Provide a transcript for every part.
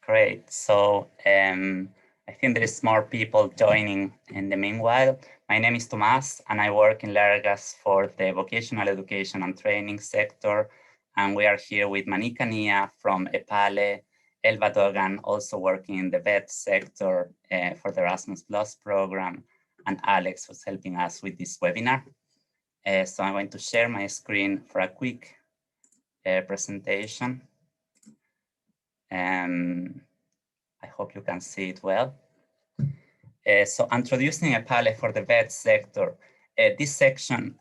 Great. So I think there is more people joining in the meanwhile. My name is Tomas, and I work in Lergas for the vocational education and training sector. And we are here with Manika Nia from EPALE, Elva Dogan, also working in the vet sector for the Erasmus Plus program, and Alex was helping us with this webinar. So I'm going to share my screen for a quick presentation. I hope you can see it well. So introducing EPALE for the vet sector. This session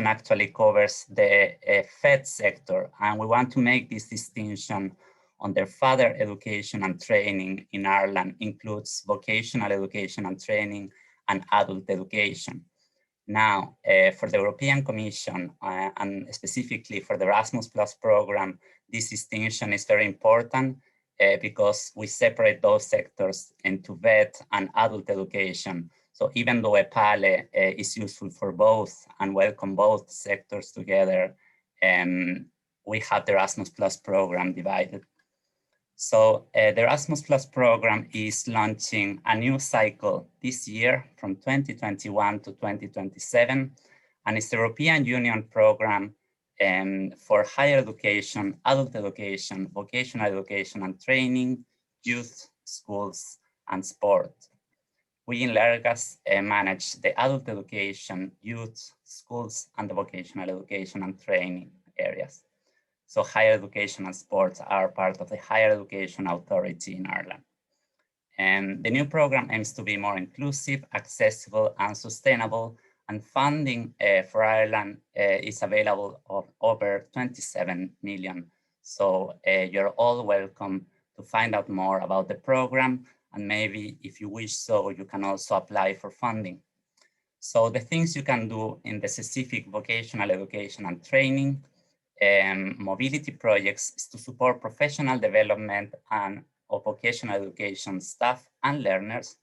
actually covers the vet sector, and we want to make this distinction on their further education and training in Ireland includes vocational education and training and adult education. Now, for the European Commission and specifically for the Erasmus Plus program, this distinction is very important because we separate those sectors into vet and adult education. So even though EPALE is useful for both and welcome both sectors together, we have the Erasmus Plus program divided. So the Erasmus Plus program is launching a new cycle this year from 2021 to 2027, and it's the European Union program for higher education, adult education, vocational education and training, youth, schools, and sport. We in Lergas manage the adult education, youth, schools, and the vocational education and training areas. So higher education and sports are part of the Higher Education Authority in Ireland. And the new program aims to be more inclusive, accessible, and sustainable, and funding for Ireland is available of over 27 million. So you're all welcome to find out more about the program, and maybe if you wish so, you can also apply for funding. So the things you can do in the specific vocational education and training mobility projects is to support professional development and of vocational education staff and learners,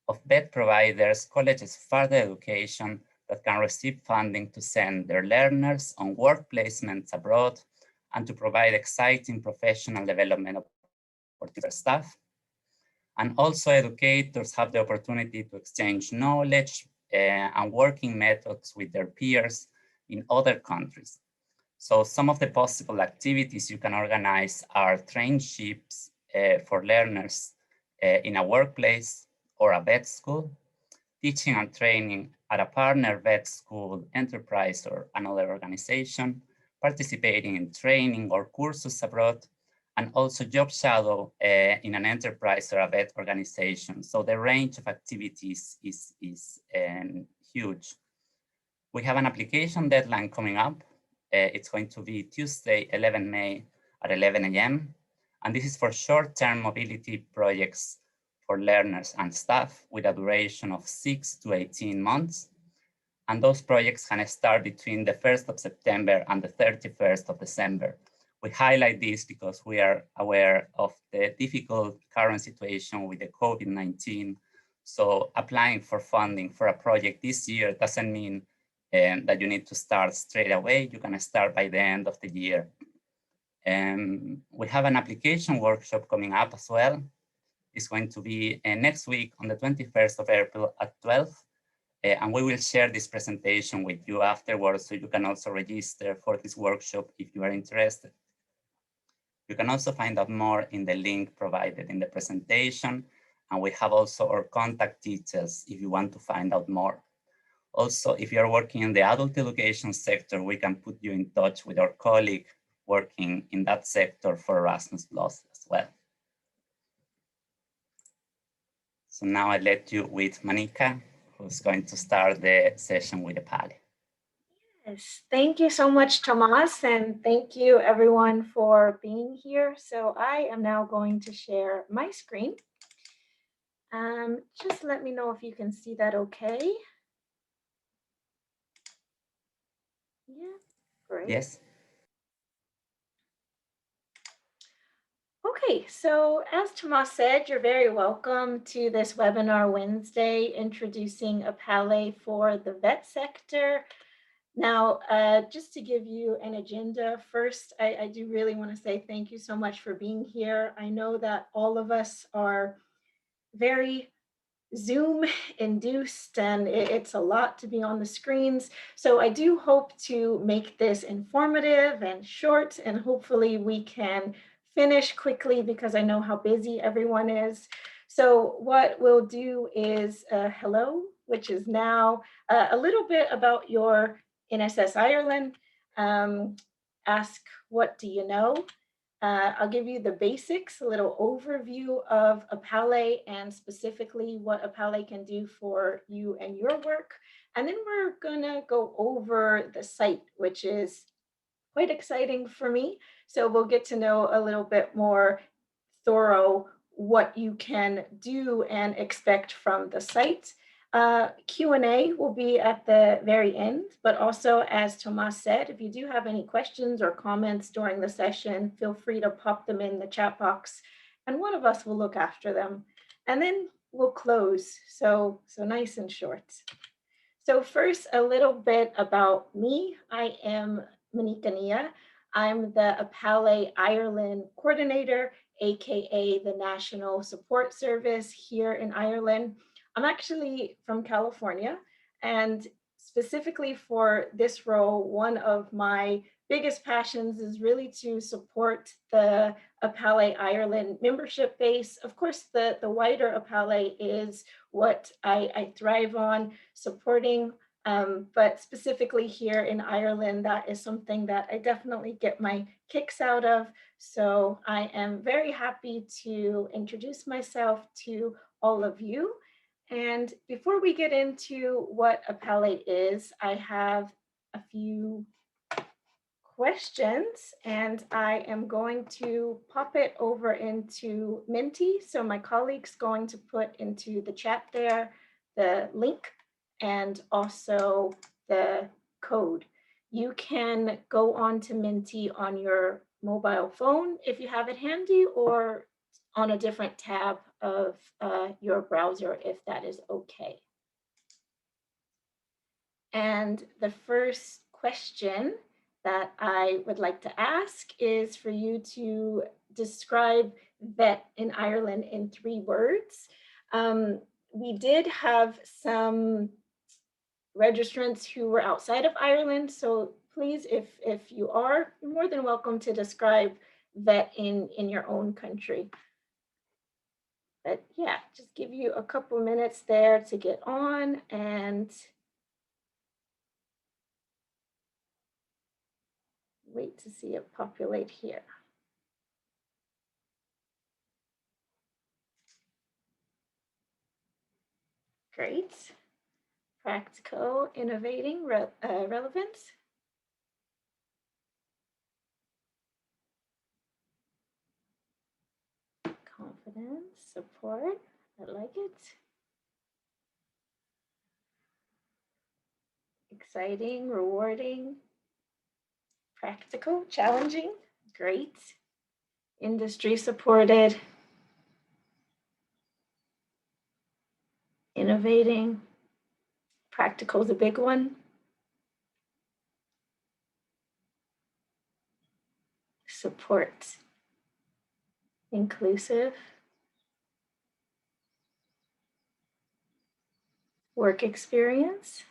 of vet providers, colleges of further education that can receive funding to send their learners on work placements abroad and to provide exciting professional development opportunities for staff. And also educators have the opportunity to exchange knowledge and working methods with their peers in other countries. So some of the possible activities you can organize are traineeships for learners in a workplace or a vet school, teaching and training at a partner vet school, enterprise, or another organization, participating in training or courses abroad, and also job shadow in an enterprise or a vet organization. So the range of activities is huge. We have an application deadline coming up. It's going to be Tuesday, 11 May at 11 a.m. And this is for short-term mobility projects for learners and staff with a duration of 6 to 18 months. And those projects can start between the 1st of September and the 31st of December. We highlight this because we are aware of the difficult current situation with the COVID-19. So applying for funding for a project this year doesn't mean that you need to start straight away. You can start by the end of the year. We have an application workshop coming up as well. It's going to be next week on the 21st of April at 12. And we will share this presentation with you afterwards, so you can also register for this workshop if you are interested. You can also find out more in the link provided in the presentation. And we have also our contact details if you want to find out more. Also, if you're working in the adult education sector, we can put you in touch with our colleague working in that sector for Erasmus Plus as well. So now I let you with Manika, who's going to start the session with EPALE. Yes, thank you so much, Tomas, and thank you everyone for being here. So I am now going to share my screen. Just let me know if you can see that okay. Yeah, great. Yes. Okay, so as Tomas said, you're very welcome to this webinar Wednesday, introducing EPALE for the vet sector. Now, just to give you an agenda, first, I do really want to say thank you so much for being here. I know that all of us are very Zoom induced and it's a lot to be on the screens. So I do hope to make this informative and short, and hopefully we can finish quickly because I know how busy everyone is. So what we'll do is hello, which is now a little bit about your NSS Ireland. Ask, what do you know? I'll give you the basics, a little overview of EPALE and specifically what EPALE can do for you and your work. And then we're gonna go over the site, which is quite exciting for me. So we'll get to know a little bit more thorough what you can do and expect from the site. Q&A will be at the very end, but also as Tomas said, if you do have any questions or comments during the session, feel free to pop them in the chat box and one of us will look after them. And then we'll close, so nice and short. So first, a little bit about me. I am Monica Nia. I'm the EPALE Ireland coordinator, AKA the National Support Service here in Ireland. I'm actually from California, and specifically for this role, one of my biggest passions is really to support the EPALE Ireland membership base. Of course, the wider EPALE is what I thrive on supporting, but specifically here in Ireland, that is something that I definitely get my kicks out of. So I am very happy to introduce myself to all of you. And before we get into what EPALE is, I have a few questions and I am going to pop it over into Minty. So my colleague's going to put into the chat there the link and also the code. You can go on to Minty on your mobile phone if you have it handy, or on a different tab of your browser if that is okay. And the first question that I would like to ask is for you to describe vet in Ireland in 3 words. We did have some registrants who were outside of Ireland, so please, if you are, you're more than welcome to describe vet in your own country. But yeah, just give you a couple minutes there to get on and wait to see it populate here. Great. Practical, innovating, relevance. Confidence, support, I like it. Exciting, rewarding, practical, challenging, great. Industry supported, innovating, practical is a big one. Support, inclusive, work experience,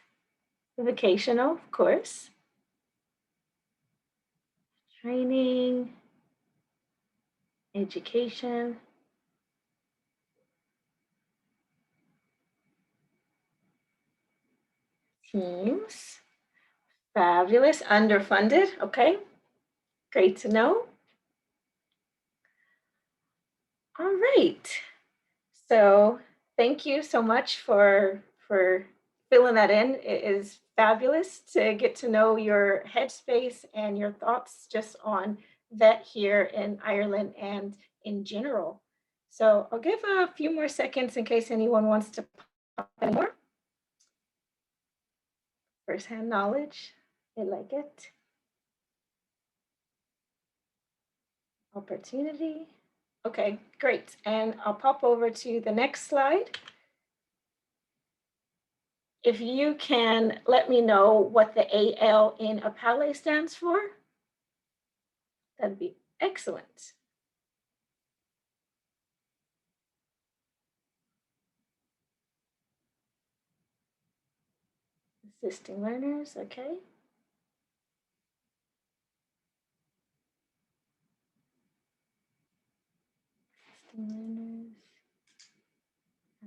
vocational, of course, training, education, teams, fabulous, underfunded, okay, great to know. All right, so thank you so much for filling that in. It is fabulous to get to know your headspace and your thoughts just on vet here in Ireland and in general. So I'll give a few more seconds in case anyone wants to pop in more. First-hand knowledge, I like it. Opportunity. Okay, great. And I'll pop over to the next slide. if you can let me know what the AL in EPALE stands for, that'd be excellent. Assisting learners, okay. Assisting learners,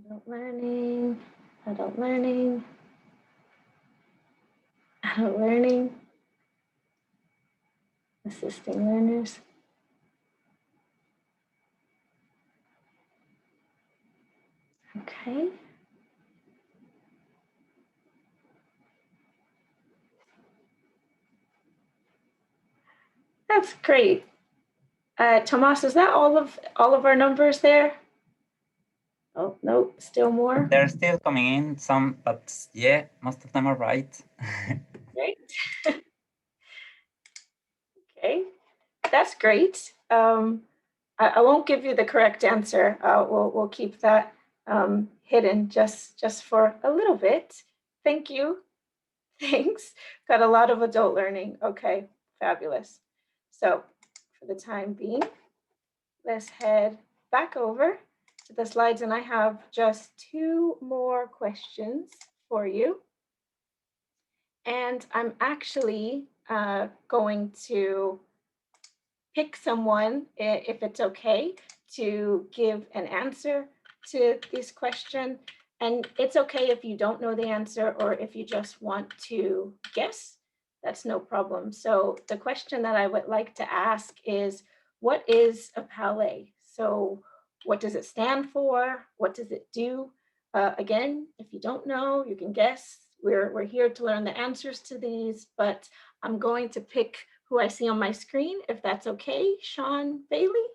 adult learning, adult learning, adult learning, assisting learners. Okay. That's great. Tomas, is that all of our numbers there? Oh, no, still more. They're still coming in, some, but yeah, most of them are right. Great. Okay, that's great. I won't give you the correct answer. We'll keep that hidden just for a little bit. Thank you. Thanks. Got a lot of adult learning. Okay, fabulous. So for the time being, let's head back over to the slides, and I have just 2 more questions for you. And I'm actually going to pick someone, if it's okay, to give an answer to this question. And it's okay if you don't know the answer or if you just want to guess, that's no problem. So the question that I would like to ask is, what is EPALE? So what does it stand for? What does it do? Again, if you don't know, you can guess. We're here to learn the answers to these, but I'm going to pick who I see on my screen, if that's okay, Sean Bailey.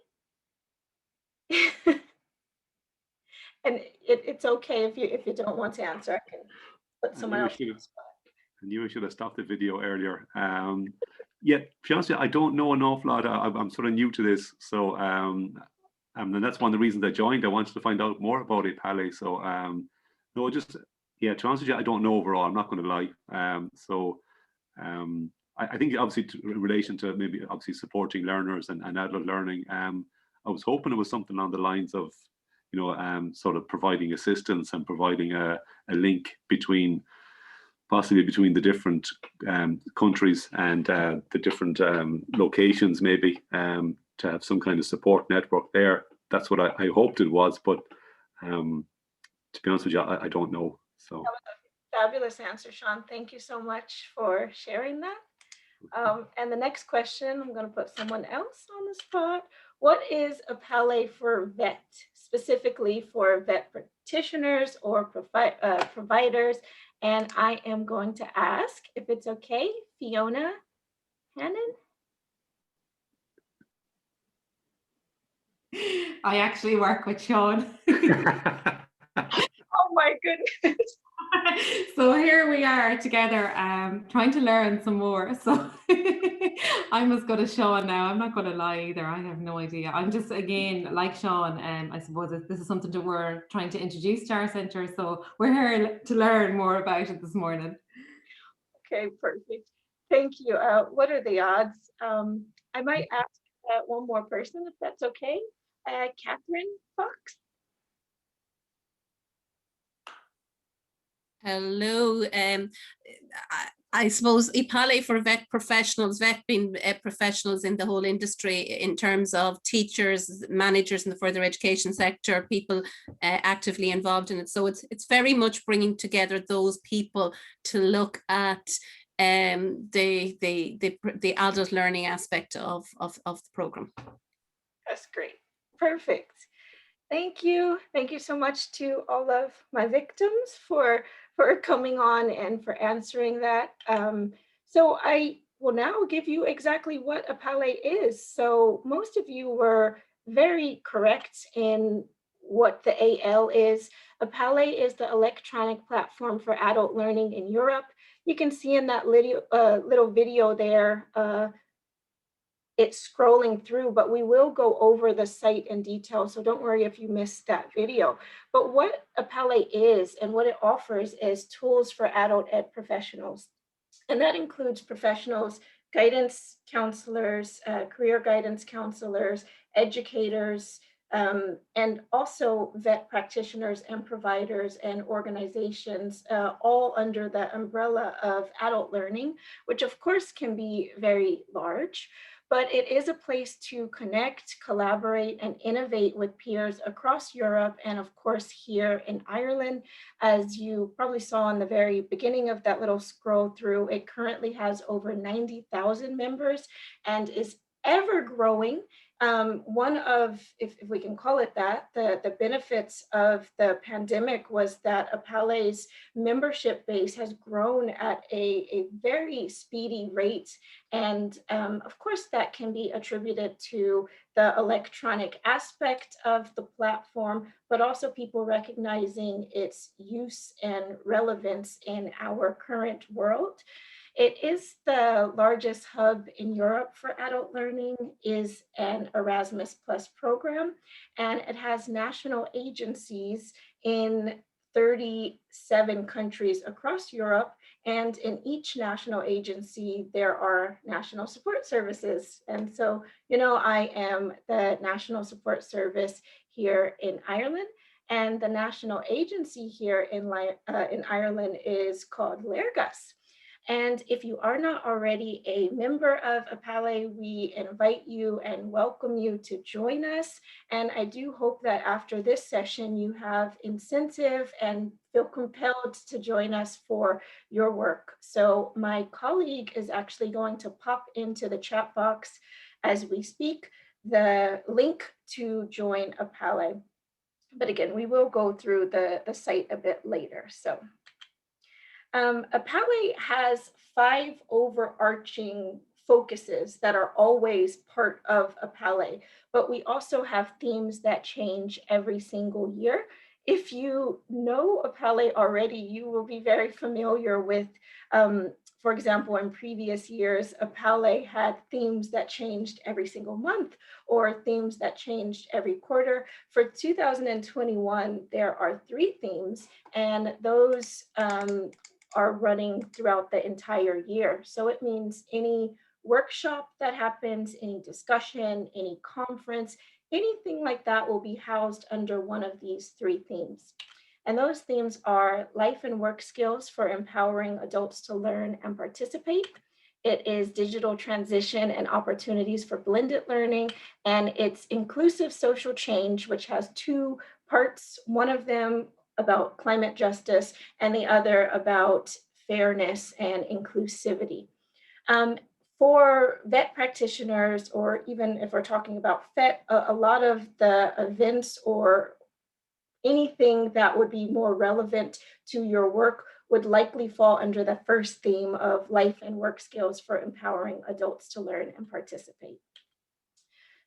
And it's okay if you don't want to answer. I can put someone else on the spot. I knew I should have stopped the video earlier. Yeah, to be honest with you, I don't know an awful lot. I'm sort of new to this, so and that's one of the reasons I joined. I wanted to find out more about EPALE. So no, just yeah, to be honest with you, I don't know overall. I'm not going to lie. I think obviously in relation to maybe obviously supporting learners and adult learning, I was hoping it was something along the lines of, you know, sort of providing assistance and providing a link between possibly between the different countries and the different locations, maybe to have some kind of support network there. That's what I hoped it was, but to be honest with you, I don't know. So fabulous answer, Sean. Thank you so much for sharing that. And the next question, I'm going to put someone else on the spot. What is EPALE for vet, specifically for vet practitioners or providers? And I am going to ask, if it's okay, Fiona Hannon. I actually work with Sean. Oh my goodness. So here we are together trying to learn some more. So I'm as good as Sean now. I'm not going to lie either. I have no idea. I'm just, again, like Sean, I suppose this is something that we're trying to introduce to our centre. So we're here to learn more about it this morning. Okay, perfect. Thank you. What are the odds? I might ask one more person, if that's okay. Catherine Fox. Hello. I suppose EPALE for vet professionals, vet being professionals in the whole industry in terms of teachers, managers in the further education sector, people actively involved in it. So it's very much bringing together those people to look at the adult learning aspect of the program. That's great. Perfect. Thank you. Thank you so much to all of my victims for coming on and for answering that. So I will now give you exactly what EPALE is. So most of you were very correct in what the AL is. EPALE is the electronic platform for adult learning in Europe. You can see in that little video there it's scrolling through, but we will go over the site in detail. So don't worry if you missed that video. But what EPALE is and what it offers is tools for adult ed professionals. And that includes professionals, guidance counselors, career guidance counselors, educators, and also vet practitioners and providers and organizations, all under the umbrella of adult learning, which of course can be very large. But it is a place to connect, collaborate, and innovate with peers across Europe and of course here in Ireland. As you probably saw in the very beginning of that little scroll through, it currently has over 90,000 members and is ever growing. One of, if we can call it that, the benefits of the pandemic was that EPALE's membership base has grown at a very speedy rate. And of course, that can be attributed to the electronic aspect of the platform, but also people recognizing its use and relevance in our current world. It is the largest hub in Europe for adult learning, is an Erasmus Plus program, and it has national agencies in 37 countries across Europe. And in each national agency, there are national support services. And so, you know, I am the National Support Service here in Ireland, and the national agency here in Ireland is called Lergas. And if you are not already a member of EPALE, we invite you and welcome you to join us. And I do hope that after this session, you have incentive and feel compelled to join us for your work. So my colleague is actually going to pop into the chat box as we speak the link to join EPALE. But again, we will go through the site a bit later. So EPALE has 5 overarching focuses that are always part of EPALE, but we also have themes that change every single year. If you know EPALE already, you will be very familiar with, for example, in previous years, EPALE had themes that changed every single month or themes that changed every quarter. For 2021, there are 3 themes, and those are running throughout the entire year. So it means any workshop that happens, any discussion, any conference, anything like that will be housed under one of these 3 themes. And those themes are life and work skills for empowering adults to learn and participate. It is digital transition and opportunities for blended learning, and it's inclusive social change, which has 2 parts. One of them about climate justice, and the other about fairness and inclusivity. For vet practitioners, or even if we're talking about vet, a lot of the events or anything that would be more relevant to your work would likely fall under the first theme of life and work skills for empowering adults to learn and participate.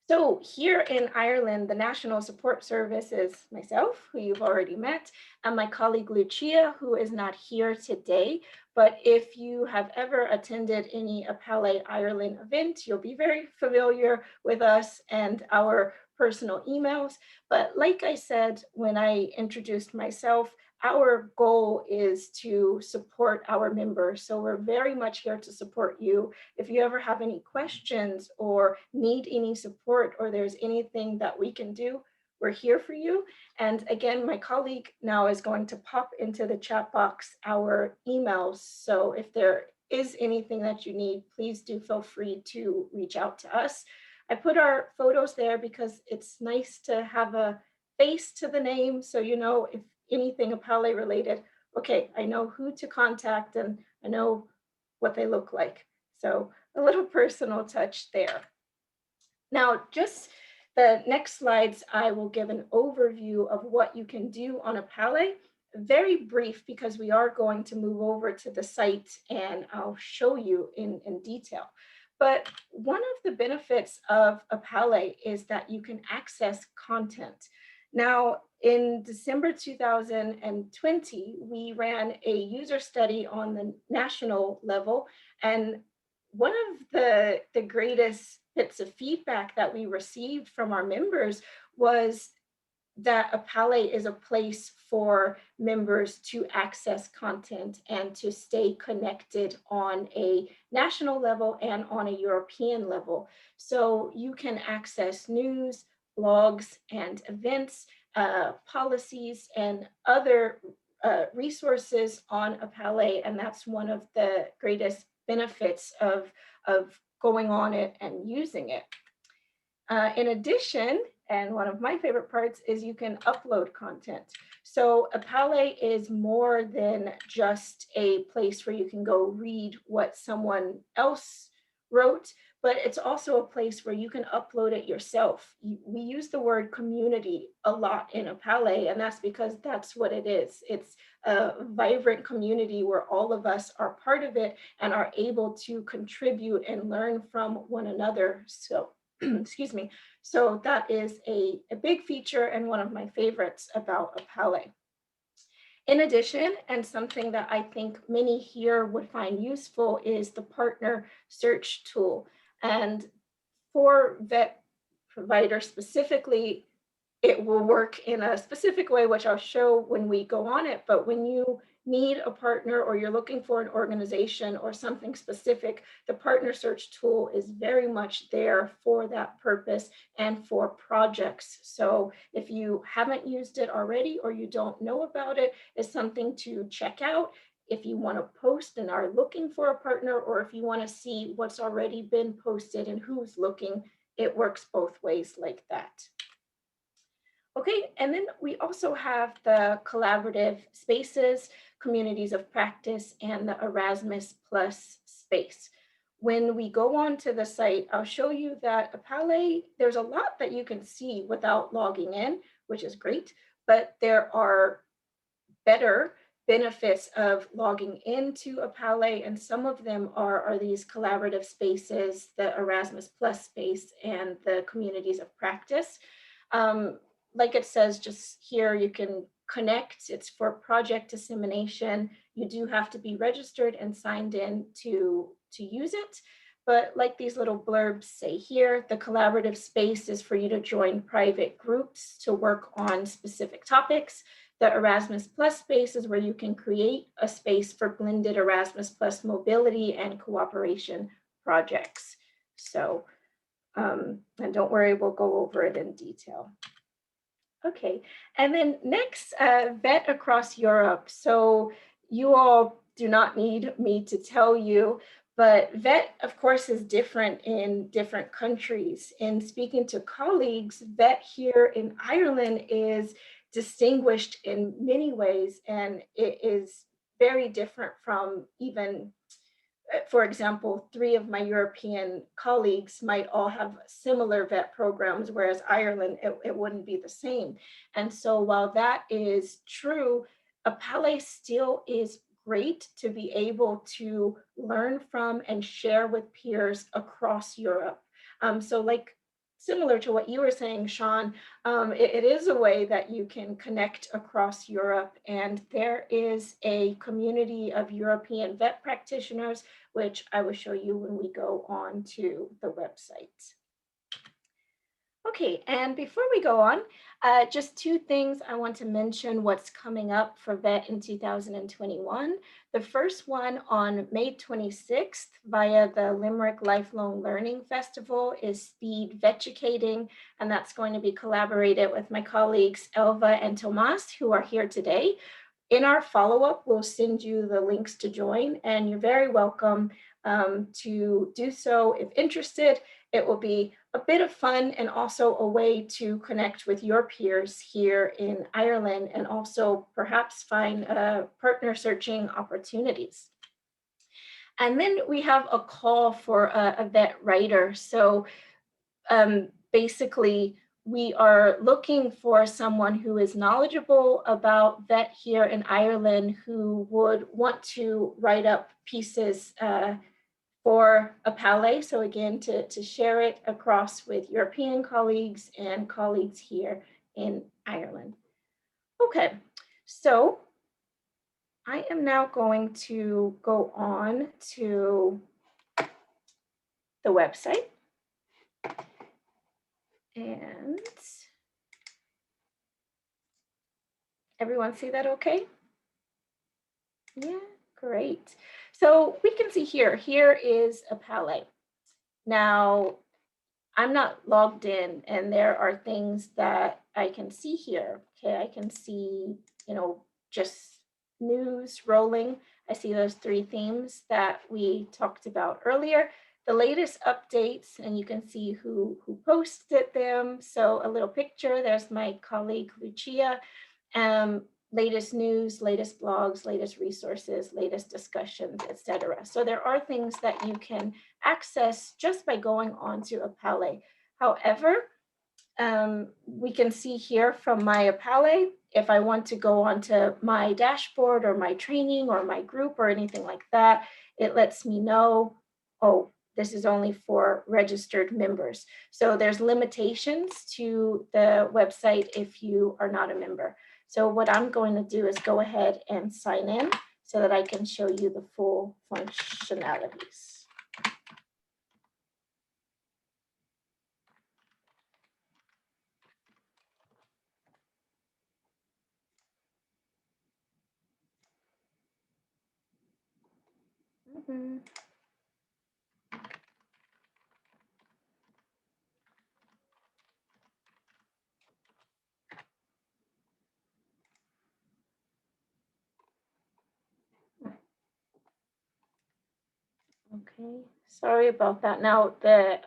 So here in Ireland, the National Support Service is myself, who you've already met, and my colleague Lucia, who is not here today. But if you have ever attended any EPALE Ireland event, you'll be very familiar with us and our personal emails. But like I said, when I introduced myself, our goal is to support our members. So we're very much here to support you. If you ever have any questions or need any support, or there's anything that we can do, we're here for you. And again, my colleague now is going to pop into the chat box our emails. So if there is anything that you need, please do feel free to reach out to us. I put our photos there because it's nice to have a face to the name. So you know, if anything EPALE related, okay, I know who to contact and I know what they look like. So a little personal touch there. Now, just the next slides, I will give an overview of what you can do on EPALE. Very brief, because we are going to move over to the site and I'll show you in detail. But one of the benefits of EPALE is that you can access content. Now, in December 2020, we ran a user study on the national level, and one of the greatest bits of feedback that we received from our members was that EPALE is a place for members to access content and to stay connected on a national level and on a European level. So you can access news, blogs, and events, policies, and other resources on EPALE, and that's one of the greatest benefits of going on it and using it. In addition, and one of my favorite parts is you can upload content. So EPALE is more than just a place where you can go read what someone else wrote, but it's also a place where you can upload it yourself. We use the word community a lot in EPALE, and that's because that's what it is. It's a vibrant community where all of us are part of it and are able to contribute and learn from one another. So excuse me. So that is a big feature and one of my favorites about EPALE. In addition, and something that I think many here would find useful, is the partner search tool. And for vet providers specifically, it will work in a specific way, which I'll show when we go on it. But when you need a partner or you're looking for an organization or something specific, the partner search tool is very much there for that purpose and for projects. So if you haven't used it already or you don't know about it, it's something to check out. If you want to post and are looking for a partner, or if you want to see what's already been posted and who's looking, it works both ways like that. Okay, and then we also have the collaborative spaces, communities of practice, and the Erasmus Plus space. When we go on to the site, I'll show you that EPALE, there's a lot that you can see without logging in, which is great, but there are better benefits of logging into EPALE, and some of them are these collaborative spaces, the Erasmus Plus space, and the communities of practice. Like it says just here, you can connect. It's for project dissemination. You do have to be registered and signed in to use it. But like these little blurbs say here, the collaborative space is for you to join private groups to work on specific topics. The Erasmus Plus space is where you can create a space for blended Erasmus Plus mobility and cooperation projects. So, and don't worry, we'll go over it in detail. Okay, and then next, Vet Across Europe. So you all do not need me to tell you, but Vet, of course, is different in different countries. In speaking to colleagues, Vet here in Ireland is distinguished in many ways, and it is very different from even, for example, 3 of my European colleagues might all have similar vet programs, whereas Ireland, it wouldn't be the same. And so while that is true, EPALE still is great to be able to learn from and share with peers across Europe. So like, similar to what you were saying, Sean, it is a way that you can connect across Europe, and there is a community of European vet practitioners, which I will show you when we go on to the website. Okay, and before we go on, just 2 things I want to mention what's coming up for VET in 2021. The first one on May 26th via the Limerick Lifelong Learning Festival is Speed Vetucating, and that's going to be collaborated with my colleagues Elva and Tomas, who are here today. In our follow-up, we'll send you the links to join, and you're very welcome to do so if interested. It will be a bit of fun and also a way to connect with your peers here in Ireland, and also perhaps find partner searching opportunities. And then we have a call for a vet writer. So basically, we are looking for someone who is knowledgeable about vet here in Ireland, who would want to write up pieces for EPALE. So again, to share it across with European colleagues and colleagues here in Ireland. Okay, so I am now going to go on to the website. And everyone see that okay? Yeah, great. So we can see here is EPALE. Now, I'm not logged in, and there are things that I can see here. Okay, I can see, just news rolling. I see those 3 themes that we talked about earlier. The latest updates, and you can see who posted them. So a little picture, there's my colleague Lucia. Latest news, latest blogs, latest resources, latest discussions, etc. So there are things that you can access just by going on to EPALE. However, we can see here from my EPALE, if I want to go onto my dashboard or my training or my group or anything like that, it lets me know, oh, this is only for registered members. So there's limitations to the website if you are not a member. So what I'm going to do is go ahead and sign in so that I can show you the full functionalities. Okay, sorry about that. Now, the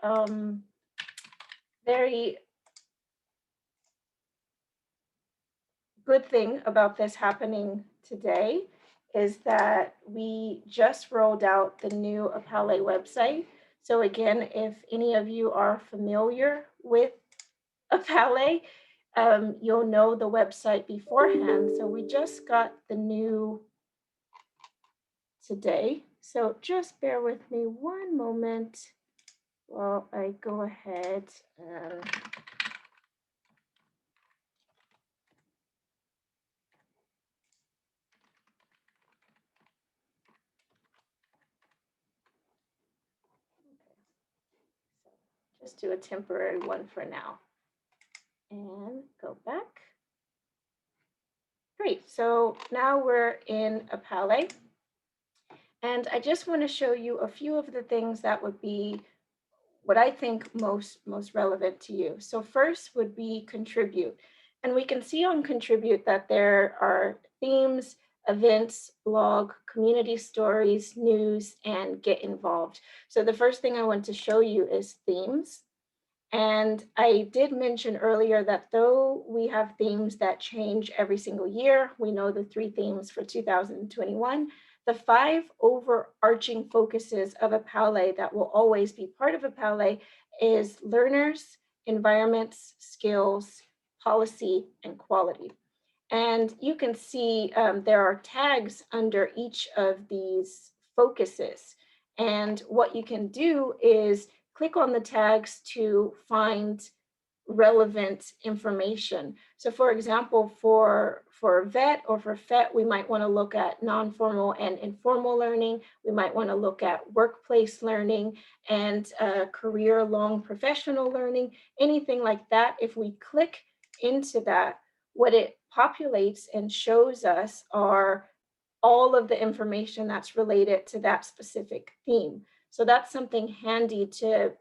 very good thing about this happening today is that we just rolled out the new EPALE website. So again, if any of you are familiar with EPALE, you'll know the website beforehand. So we just got the new today. So just bear with me one moment while I go ahead and just do a temporary one for now and go back. Great, so now we're in EPALE, and I just want to show you a few of the things that would be what I think most relevant to you. So first would be contribute, and we can see on contribute that there are themes, events, blog, community stories, news, and get involved. So the first thing I want to show you is themes. And I did mention earlier that though we have themes that change every single year, we know the 3 themes for 2021, the 5 overarching focuses of EPALE that will always be part of EPALE is learners, environments, skills, policy, and quality. And you can see there are tags under each of these focuses. And what you can do is click on the tags to find relevant information. So for example, for VET or for FET, we might want to look at non-formal and informal learning. We might want to look at workplace learning and career-long professional learning, anything like that. If we click into that, what it populates and shows us are all of the information that's related to that specific theme. So that's something handy to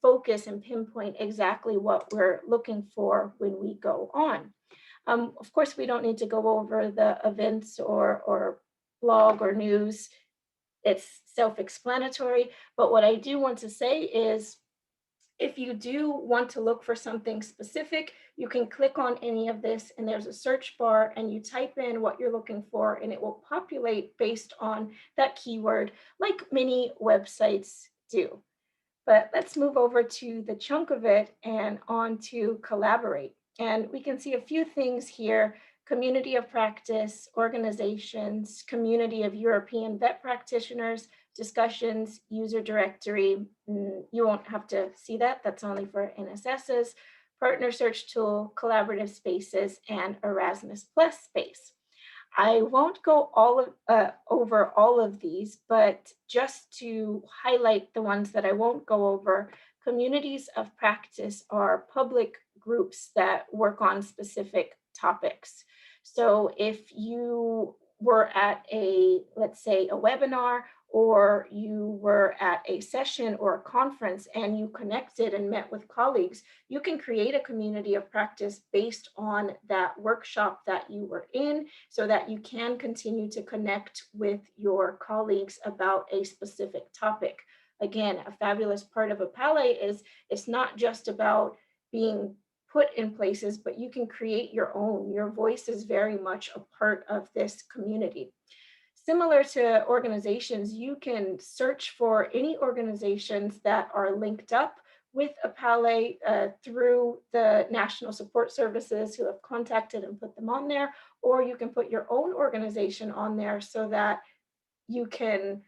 focus and pinpoint exactly what we're looking for when we go on. Of course, we don't need to go over the events or blog or news. It's self-explanatory, but what I do want to say is if you do want to look for something specific, you can click on any of this and there's a search bar and you type in what you're looking for and it will populate based on that keyword like many websites do. But let's move over to the chunk of it and on to collaborate. And we can see a few things here: community of practice, organizations, community of European vet practitioners, discussions, user directory. You won't have to see that, that's only for NSSs, partner search tool, collaborative spaces, and Erasmus Plus space. I won't go over all of these, but just to highlight the ones that I won't go over, communities of practice are public groups that work on specific topics. So if you were at let's say a webinar, or you were at a session or a conference and you connected and met with colleagues, you can create a community of practice based on that workshop that you were in, so that you can continue to connect with your colleagues about a specific topic. Again, a fabulous part of EPALE is it's not just about being put in places, but you can create your own. Your voice is very much a part of this community. Similar to organizations, you can search for any organizations that are linked up with EPALE through the National Support Services who have contacted and put them on there, or you can put your own organization on there so that you can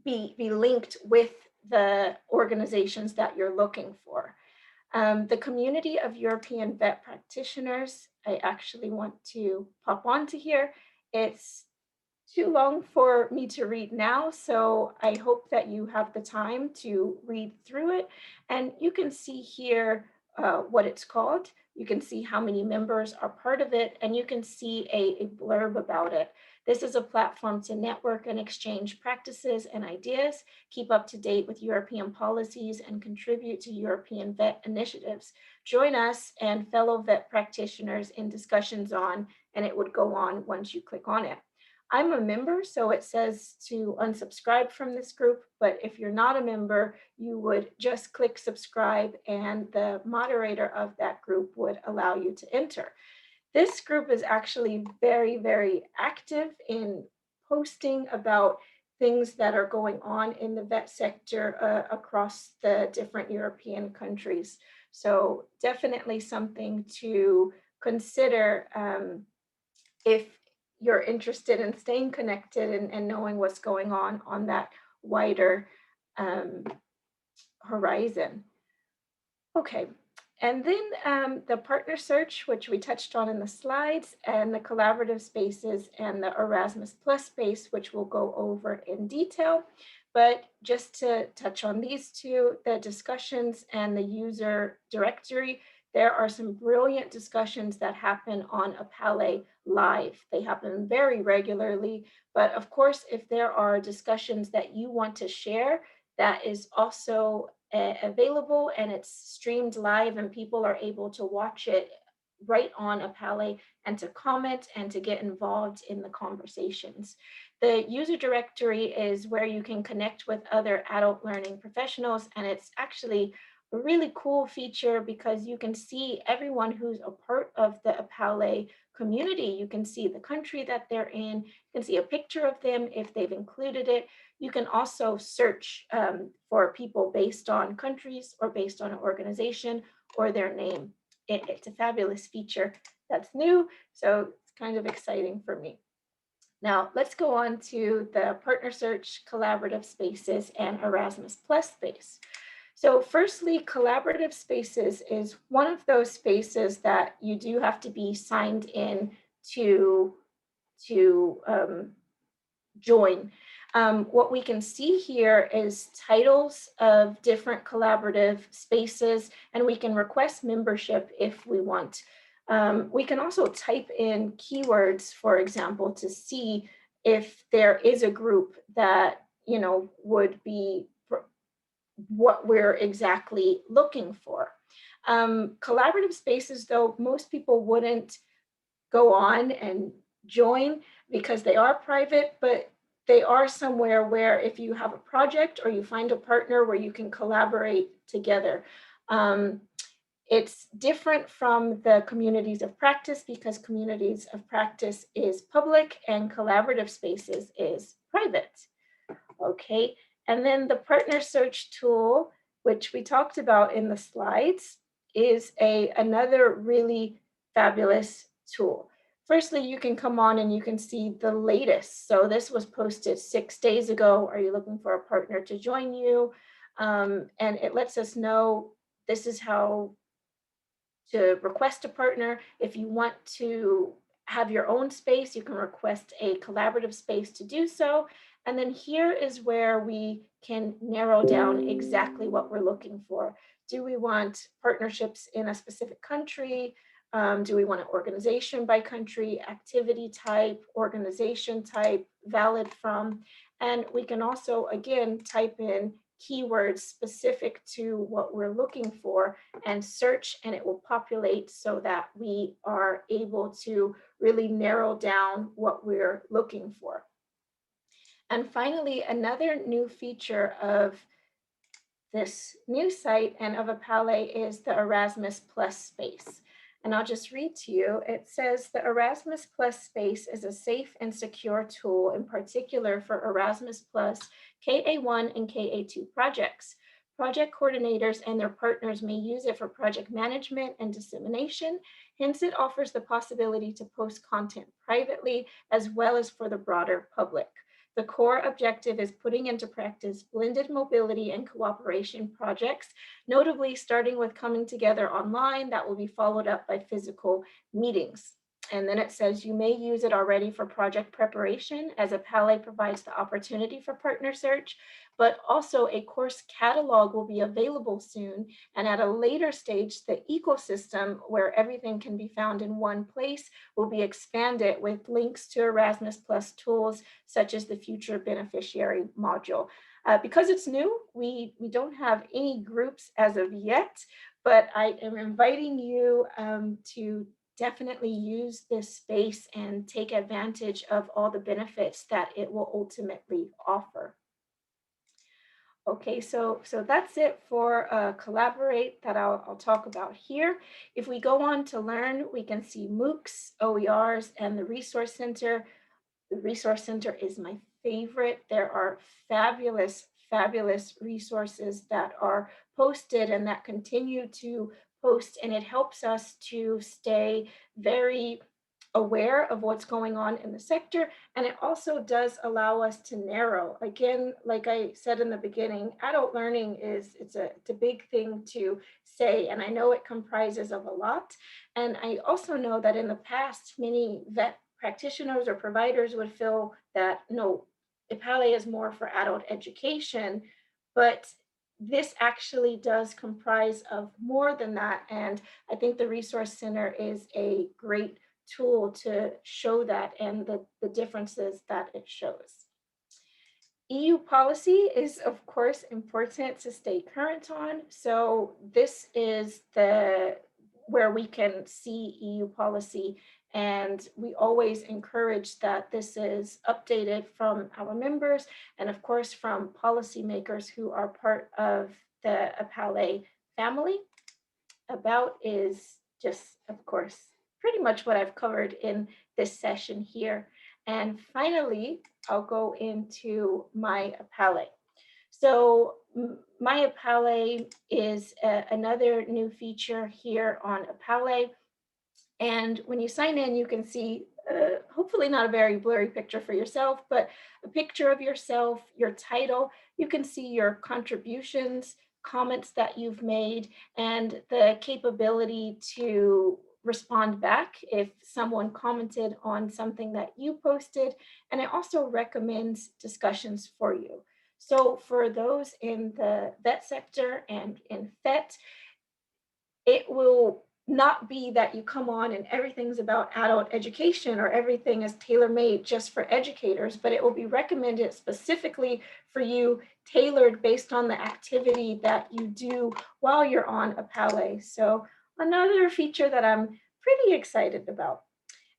be linked with the organizations that you're looking for. The community of European vet practitioners, I actually want to pop onto here. It's too long for me to read now, so I hope that you have the time to read through it. And you can see here what it's called. You can see how many members are part of it, and you can see a blurb about it. This is a platform to network and exchange practices and ideas, keep up to date with European policies, and contribute to European vet initiatives. Join us and fellow vet practitioners in discussions on, and it would go on once you click on it. I'm a member, so it says to unsubscribe from this group, but if you're not a member, you would just click subscribe and the moderator of that group would allow you to enter. This group is actually very, very active in posting about things that are going on in the vet sector across the different European countries. So definitely something to consider if you're interested in staying connected and knowing what's going on that wider horizon. Okay, and then the partner search, which we touched on in the slides, and the collaborative spaces and the Erasmus Plus space, which we'll go over in detail. But just to touch on these two, the discussions and the user directory, there are some brilliant discussions that happen on EPALE Live. They happen very regularly, but of course, if there are discussions that you want to share, that is also available, and it's streamed live and people are able to watch it right on EPALE and to comment and to get involved in the conversations. The user directory is where you can connect with other adult learning professionals, and it's actually a really cool feature because you can see everyone who's a part of the EPALE community. You can see the country that they're in, you can see a picture of them if they've included it. You can also search for people based on countries or based on an organization or their name. It's a fabulous feature that's new, so it's kind of exciting for me. Now, let's go on to the partner search, collaborative spaces, and Erasmus Plus space. So firstly, collaborative spaces is one of those spaces that you do have to be signed in to join. What we can see here is titles of different collaborative spaces, and we can request membership if we want. We can also type in keywords, for example, to see if there is a group that, you know, would be what we're exactly looking for. Collaborative spaces, though, most people wouldn't go on and join because they are private, but they are somewhere where if you have a project or you find a partner where you can collaborate together. It's different from the communities of practice because communities of practice is public and collaborative spaces is private. Okay, and then the partner search tool, which we talked about in the slides, is another really fabulous tool. Firstly, you can come on and you can see the latest. So this was posted 6 days ago. Are you looking for a partner to join you? And it lets us know this is how to request a partner. If you want to have your own space, you can request a collaborative space to do so. And then here is where we can narrow down exactly what we're looking for. Do we want partnerships in a specific country? Do we want an organization by country, activity type, organization type, valid from? And we can also, again, type in keywords specific to what we're looking for and search, and it will populate so that we are able to really narrow down what we're looking for. And finally, another new feature of this new site and of EPALE is the Erasmus Plus space. And I'll just read to you. It says the Erasmus Plus space is a safe and secure tool, in particular for Erasmus Plus KA1 and KA2 projects. Project coordinators and their partners may use it for project management and dissemination. Hence, it offers the possibility to post content privately as well as for the broader public. The core objective is putting into practice blended mobility and cooperation projects, notably starting with coming together online that will be followed up by physical meetings. And then it says you may use it already for project preparation, as EPALE provides the opportunity for partner search, but also a course catalog will be available soon. And at a later stage, the ecosystem where everything can be found in one place will be expanded with links to Erasmus Plus tools, such as the future beneficiary module. Because it's new, we don't have any groups as of yet, but I am inviting you to definitely use this space and take advantage of all the benefits that it will ultimately offer. Okay, so that's it for Collaborate that I'll talk about here. If we go on to Learn, we can see MOOCs, OERs, and the Resource Center. The Resource Center is my favorite. There are fabulous, fabulous resources that are posted and that continue to post, and it helps us to stay very aware of what's going on in the sector. And it also does allow us to narrow. Again, like I said in the beginning, adult learning it's a big thing to say, and I know it comprises of a lot. And I also know that in the past, many vet practitioners or providers would feel that no, EPALE is more for adult education, but this actually does comprise of more than that. And I think the Resource Center is a great tool to show that and the differences that it shows. EU policy is, of course, important to stay current on. So this is where we can see EU policy, and we always encourage that this is updated from our members and, of course, from policymakers who are part of the EPALE family. About is just, of course, pretty much what I've covered in this session here. And finally, I'll go into my EPALE. So my EPALE is another new feature here on EPALE. And when you sign in, you can see, hopefully not a very blurry picture for yourself, but a picture of yourself, your title. You can see your contributions, comments that you've made, and the capability to respond back if someone commented on something that you posted. And it also recommends discussions for you. So for those in the vet sector and in FET, it will not be that you come on and everything's about adult education or everything is tailor-made just for educators, but it will be recommended specifically for you, tailored based on the activity that you do while you're on EPALE. So another feature that I'm pretty excited about.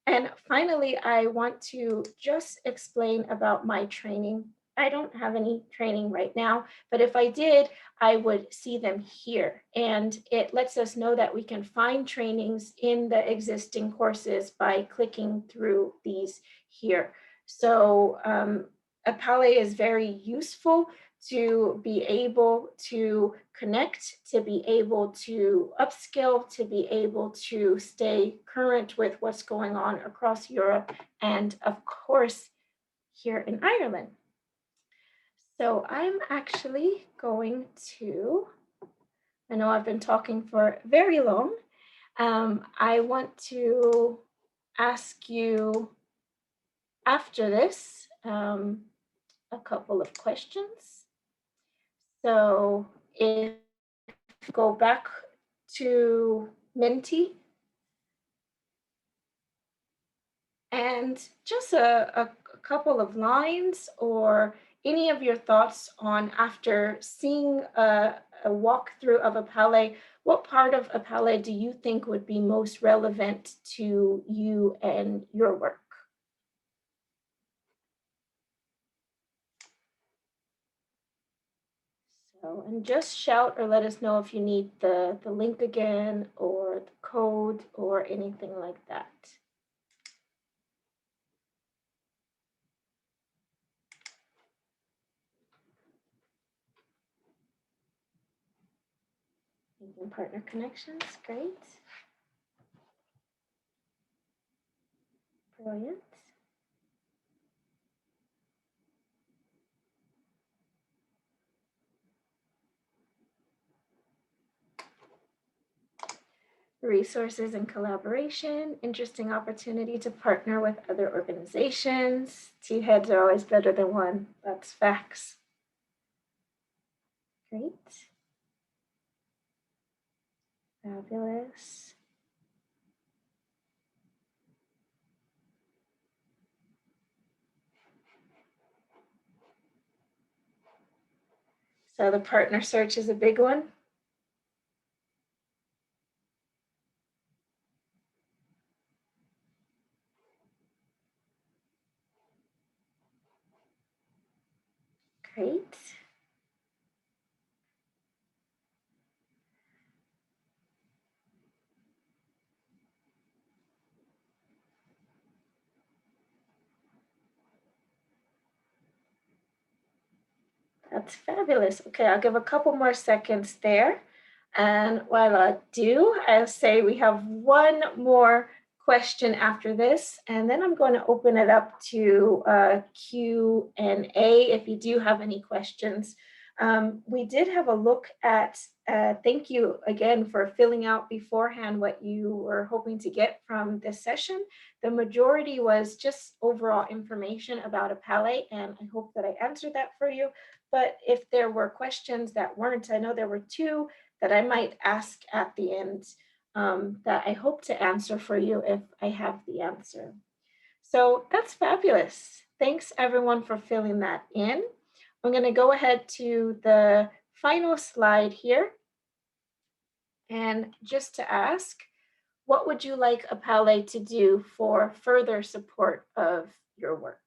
And finally, I want to just explain about my training. I don't have any training right now, but if I did, I would see them here. And it lets us know that we can find trainings in the existing courses by clicking through these here. So EPALE is very useful to be able to connect, to be able to upskill, to be able to stay current with what's going on across Europe and, of course, here in Ireland. So I'm actually going to, I know I've been talking for very long. I want to ask you after this a couple of questions. So if go back to Minty and just a couple of lines or any of your thoughts on after seeing a walkthrough of EPALE, what part of EPALE do you think would be most relevant to you and your work? So, and just shout or let us know if you need the link again or the code or anything like that. Making partner connections, great. Brilliant. Resources and collaboration, interesting opportunity to partner with other organizations. Two heads are always better than one. That's facts. Great. Fabulous. So the partner search is a big one. Great. That's fabulous. Okay, I'll give a couple more seconds there. And while I do, I'll say we have one more question after this, and then I'm going to open it up to Q&A if you do have any questions. We did have a look at, thank you again for filling out beforehand what you were hoping to get from this session. The majority was just overall information about EPALE, and I hope that I answered that for you. But if there were questions that weren't, I know there were two that I might ask at the end that I hope to answer for you if I have the answer. So that's fabulous. Thanks everyone for filling that in. I'm going to go ahead to the final slide here. And just to ask, what would you like EPALE to do for further support of your work?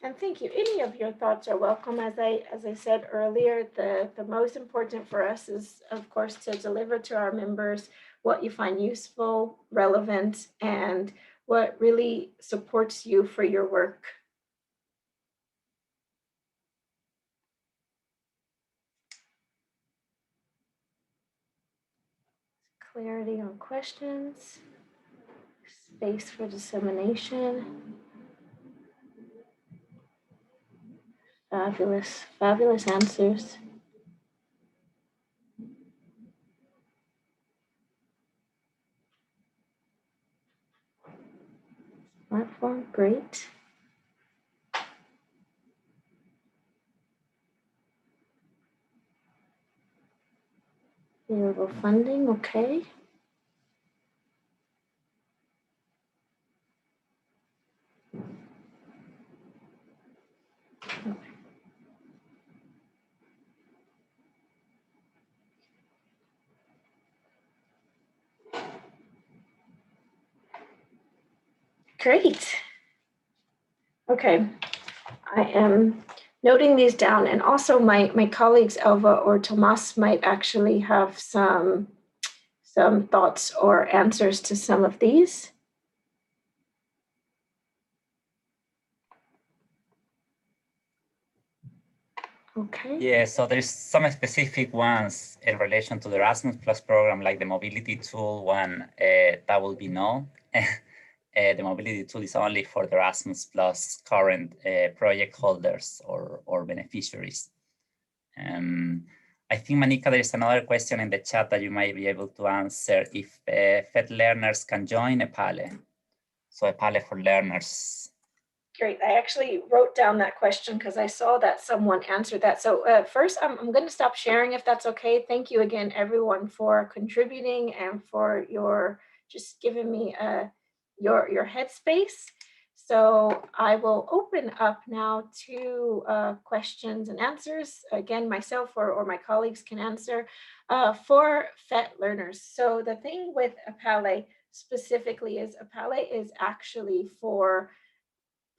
And thank you. Any of your thoughts are welcome. As I said earlier, the most important for us is, of course, to deliver to our members what you find useful, relevant, and what really supports you for your work. Clarity on questions, space for dissemination. Fabulous, fabulous answers. Platform, great. Available funding, okay. Great. Okay, I am noting these down, and also my colleagues Elva or Tomas might actually have some thoughts or answers to some of these. Okay. Yeah, so there's some specific ones in relation to the Erasmus Plus program, like the mobility tool one, that will be no. The mobility tool is only for the Erasmus Plus current project holders or beneficiaries. I think, Manika, there is another question in the chat that you might be able to answer if FET learners can join EPALE. So EPALE for learners. Great. I actually wrote down that question because I saw that someone answered that. So first, I'm going to stop sharing if that's okay. Thank you again, everyone, for contributing and for your just giving me your headspace. So I will open up now to questions and answers. Again, myself or my colleagues can answer for FET learners. So the thing with EPALE specifically is EPALE is actually for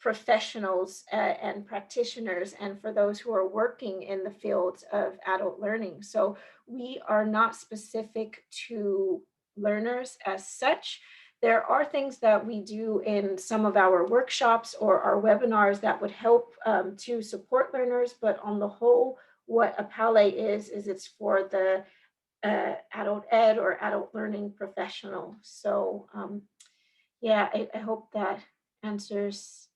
professionals and practitioners and for those who are working in the fields of adult learning. So we are not specific to learners as such. There are things that we do in some of our workshops or our webinars that would help to support learners, but on the whole, what EPALE is it's for the adult ed or adult learning professional. So yeah, I hope that answers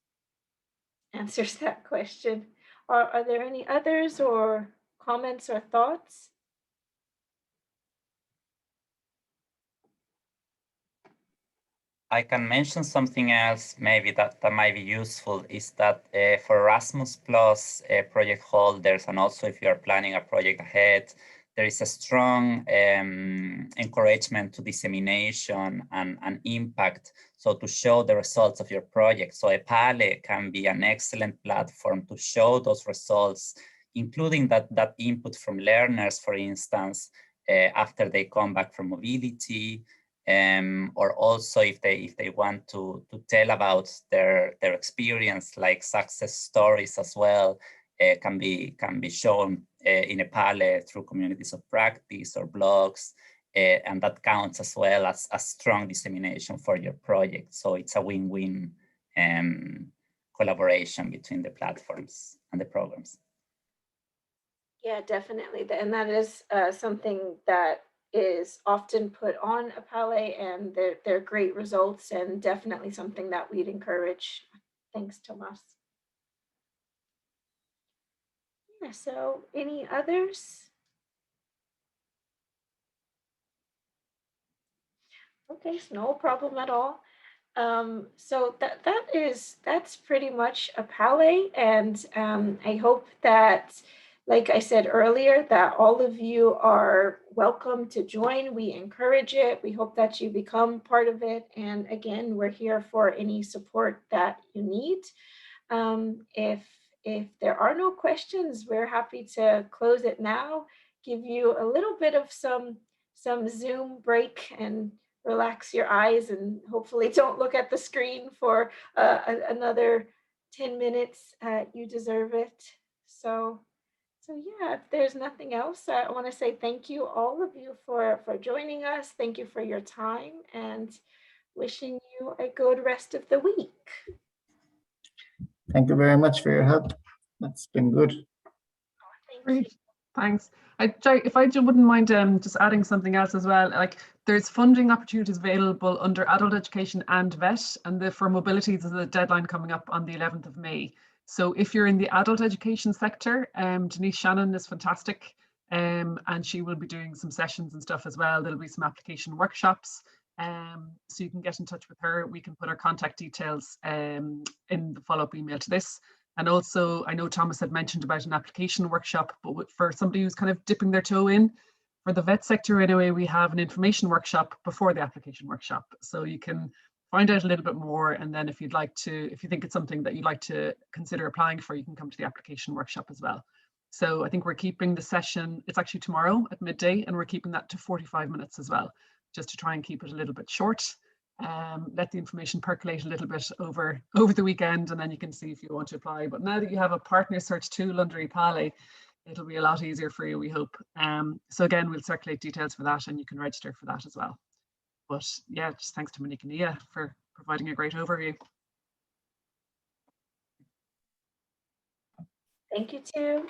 that question. Are there any others or comments or thoughts? I can mention something else maybe that might be useful is that for Erasmus Plus project holders, and also if you are planning a project ahead, there is a strong encouragement to dissemination and impact. So to show the results of your project. So EPALE can be an excellent platform to show those results, including that input from learners, for instance, after they come back from mobility, or also if they want to tell about their experience, like success stories as well, can be shown in EPALE through communities of practice or blogs, and that counts as well as a strong dissemination for your project. So it's a win-win collaboration between the platforms and the programs. Yeah, definitely. And that is something that is often put on EPALE, and they're great results, and definitely something that we'd encourage. Thanks, Tomas. Yeah, so any others? Okay, so no problem at all. So that's pretty much EPALE, and I hope that, like I said earlier, that all of you are welcome to join. We encourage it. We hope that you become part of it. And again, we're here for any support that you need. If there are no questions, we're happy to close it now, give you a little bit of some Zoom break and relax your eyes, and hopefully don't look at the screen for another 10 minutes. You deserve it. So yeah, if there's nothing else, I want to say thank you, all of you, for joining us. Thank you for your time, and wishing you a good rest of the week. Thank you very much for your help. That's been good. Thank you. Thanks. If I wouldn't mind just adding something else as well, like there's funding opportunities available under adult education and VET, and for mobility there's a deadline coming up on the 11th of May. So if you're in the adult education sector, Denise Shannon is fantastic, and she will be doing some sessions and stuff as well. There'll be some application workshops, so you can get in touch with her. We can put her contact details in the follow-up email to this. And also, I know Thomas had mentioned about an application workshop, but for somebody who's kind of dipping their toe in, for the VET sector anyway, we have an information workshop before the application workshop. So you can find out a little bit more, and then if you think it's something that you'd like to consider applying for, you can come to the application workshop as well. So I think we're keeping the session, it's actually tomorrow at midday, and we're keeping that to 45 minutes as well, just to try and keep it a little bit short. Let the information percolate a little bit over the weekend, and then you can see if you want to apply. But now that you have a partner search tool under EPALE, it'll be a lot easier for you, we hope. So again, we'll circulate details for that, and you can register for that as well. But yeah, just thanks to Monique and Nia for providing a great overview. Thank you too.